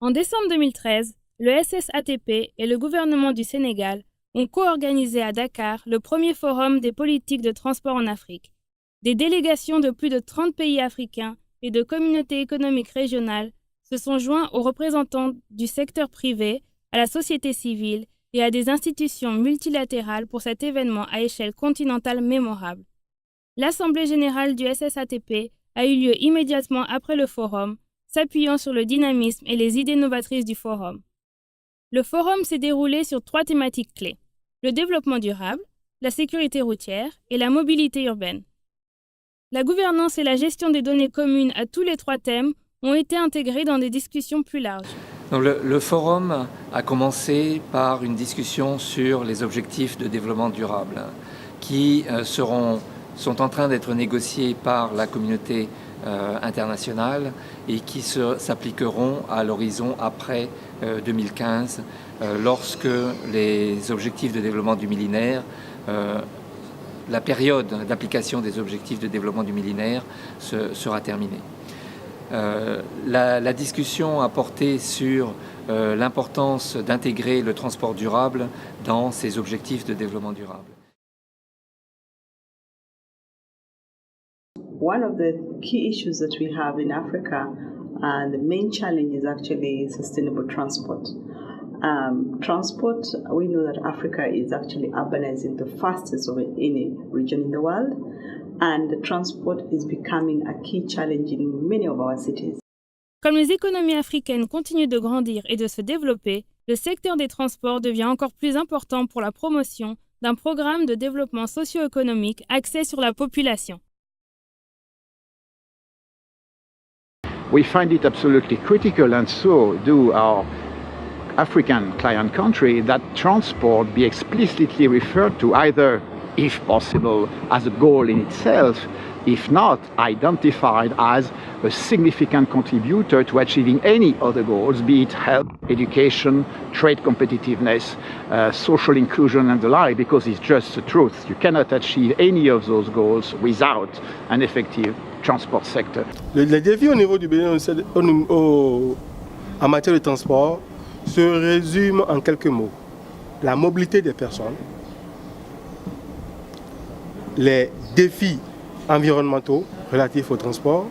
En décembre 2013, le SSATP et le gouvernement du Sénégal ont co-organisé à Dakar le premier forum des politiques de transport en Afrique. Des délégations de plus de 30 pays africains et de communautés économiques régionales se sont joints aux représentants du secteur privé, à la société civile et à des institutions multilatérales pour cet événement à échelle continentale mémorable. L'Assemblée générale du SSATP a eu lieu immédiatement après le forum, s'appuyant sur le dynamisme et les idées novatrices du forum. Le forum s'est déroulé sur 3 thématiques clés: le développement durable, la sécurité routière et la mobilité urbaine. La gouvernance et la gestion des données communes à tous les 3 thèmes ont été intégrés dans des discussions plus larges. Donc le forum a commencé par une discussion sur les objectifs de développement durable qui sont en train d'être négociés par la communauté internationale et qui s'appliqueront à l'horizon après 2015 lorsque les objectifs de développement du millénaire, la période d'application des objectifs de développement du millénaire sera terminée. La discussion a porté sur l'importance d'intégrer le transport durable dans ces objectifs de développement durable. One of the key issues that we have in Africa, and the main challenge is actually sustainable transport. Transport, we know that Africa is actually urbanizing the fastest of any region in the world, and transport is becoming a key challenge in many of our cities. Comme les économies africaines continuent de grandir et de se développer, le secteur des transports devient encore plus important pour la promotion d'un programme de développement socio-économique axé sur la population. We find it absolutely critical, and so do our African client country, that transport be explicitly referred to either, if possible, as a goal in itself, if not, identified as a significant contributor to achieving any other goals, be it health, education, trade competitiveness, social inclusion and the like, because it's just the truth. You cannot achieve any of those goals without an effective transport sector. Les défis au niveau du Bénin en matière de transport se résument en quelques mots: la mobilité des personnes, les défis environnementaux relatifs au transport,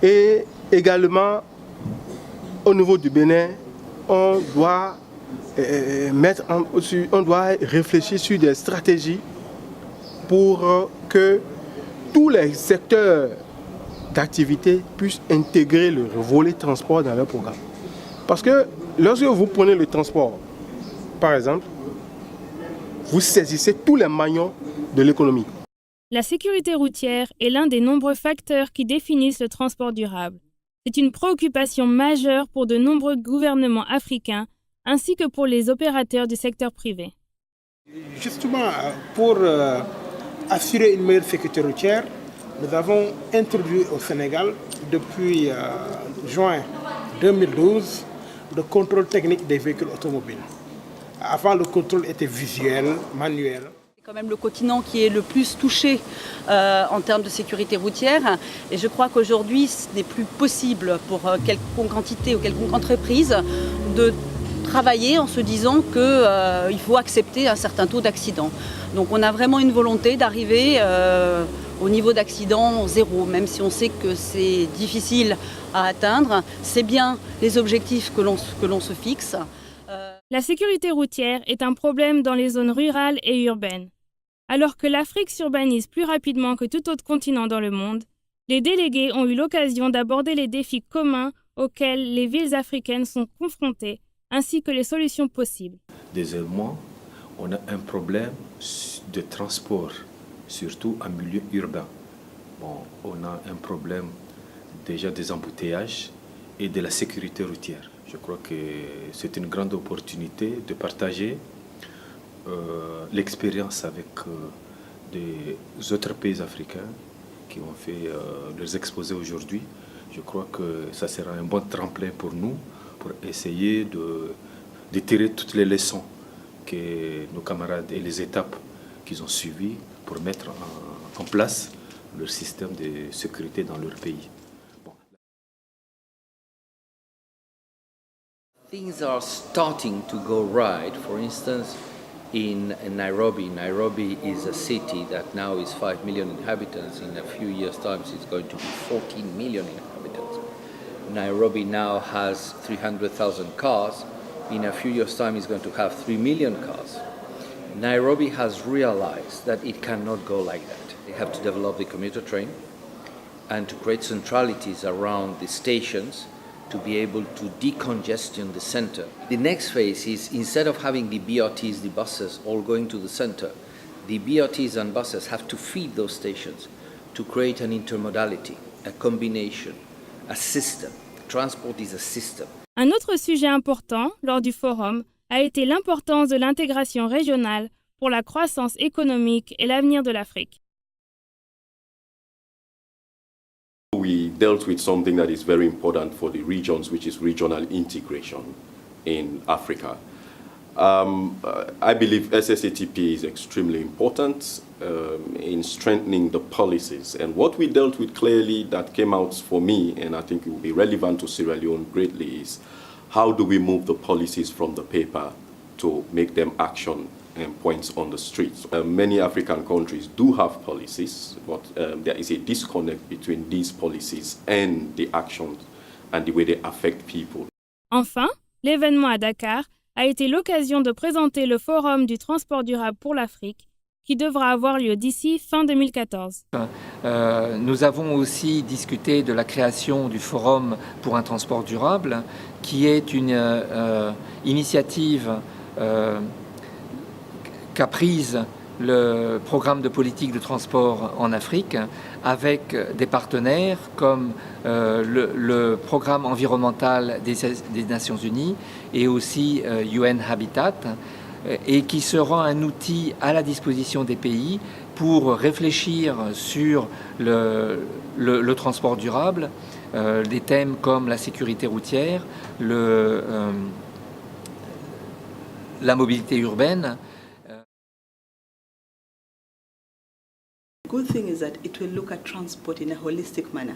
et également au niveau du Bénin, on doit réfléchir sur des stratégies pour que tous les secteurs d'activité puissent intégrer le volet transport dans leur programme. Parce que lorsque vous prenez le transport, par exemple, vous saisissez tous les maillons de l'économie. La sécurité routière est l'un des nombreux facteurs qui définissent le transport durable. C'est une préoccupation majeure pour de nombreux gouvernements africains ainsi que pour les opérateurs du secteur privé. Justement, pour assurer une meilleure sécurité routière, nous avons introduit au Sénégal depuis juin 2012 le contrôle technique des véhicules automobiles. Avant, le contrôle était visuel, manuel. C'est quand même le continent qui est le plus touché en termes de sécurité routière. Et je crois qu'aujourd'hui, ce n'est plus possible pour quelconque entité ou quelconque entreprise de travailler en se disant qu'il faut accepter un certain taux d'accident. Donc on a vraiment une volonté d'arriver au niveau d'accident zéro, même si on sait que c'est difficile à atteindre. C'est bien les objectifs que l'on se fixe. La sécurité routière est un problème dans les zones rurales et urbaines. Alors que l'Afrique s'urbanise plus rapidement que tout autre continent dans le monde, les délégués ont eu l'occasion d'aborder les défis communs auxquels les villes africaines sont confrontées, ainsi que les solutions possibles. Deuxièmement, on a un problème de transport, surtout en milieu urbain. On a un problème déjà des embouteillages et de la sécurité routière. Je crois que c'est une grande opportunité de partager l'expérience avec des autres pays africains qui ont fait leurs exposés aujourd'hui. Je crois que ça sera un bon tremplin pour nous, pour essayer de tirer toutes les leçons que nos camarades et les étapes qu'ils ont suivies pour mettre en place leur système de sécurité dans leur pays. Things are starting to go right. For instance, in Nairobi. Nairobi is a city that now is 5 million inhabitants. In a few years' time, it's going to be 14 million inhabitants. Nairobi now has 300,000 cars. In a few years' time, it's going to have 3 million cars. Nairobi has realized that it cannot go like that. They have to develop the commuter train and to create centralities around the stations to be able to decongestion the center. The next phase is, instead of having the BRTs, the buses all going to the center, the BRTs and buses have to feed those stations to create an intermodality, a combination, a system. Transport is a system. Un autre sujet important lors du forum a été l'importance de l'intégration régionale pour la croissance économique et l'avenir de l'Afrique. We dealt with something that is very important for the regions, which is regional integration in Africa. I believe SSATP is extremely important in strengthening the policies. And what we dealt with clearly that came out for me, and I think it will be relevant to Sierra Leone greatly, is how do we move the policies from the paper to make them action and points on the streets. Many African countries do have policies, but there is a disconnect between these policies and the actions and the way they affect people. Enfin, l'événement à Dakar a été l'occasion de présenter le Forum du transport durable pour l'Afrique, qui devra avoir lieu d'ici fin 2014. Nous avons aussi discuté de la création du Forum pour un transport durable, qui est une initiative qu'a prise le programme de politique de transport en Afrique avec des partenaires comme le programme environnemental des Nations Unies et aussi UN Habitat, et qui sera un outil à la disposition des pays pour réfléchir sur le transport durable, des thèmes comme la sécurité routière, la mobilité urbaine. Good thing is that it will look at transport in a holistic manner.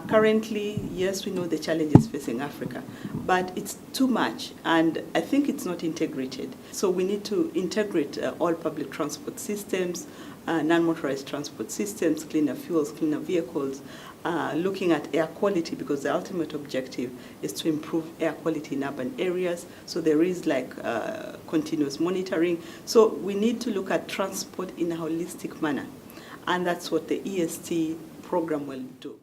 Currently, yes, we know the challenges facing Africa, but it's too much, and I think it's not integrated. So we need to integrate all public transport systems, non-motorized transport systems, cleaner fuels, cleaner vehicles, looking at air quality, because the ultimate objective is to improve air quality in urban areas. So there is like continuous monitoring. So we need to look at transport in a holistic manner. And that's what the EST program will do.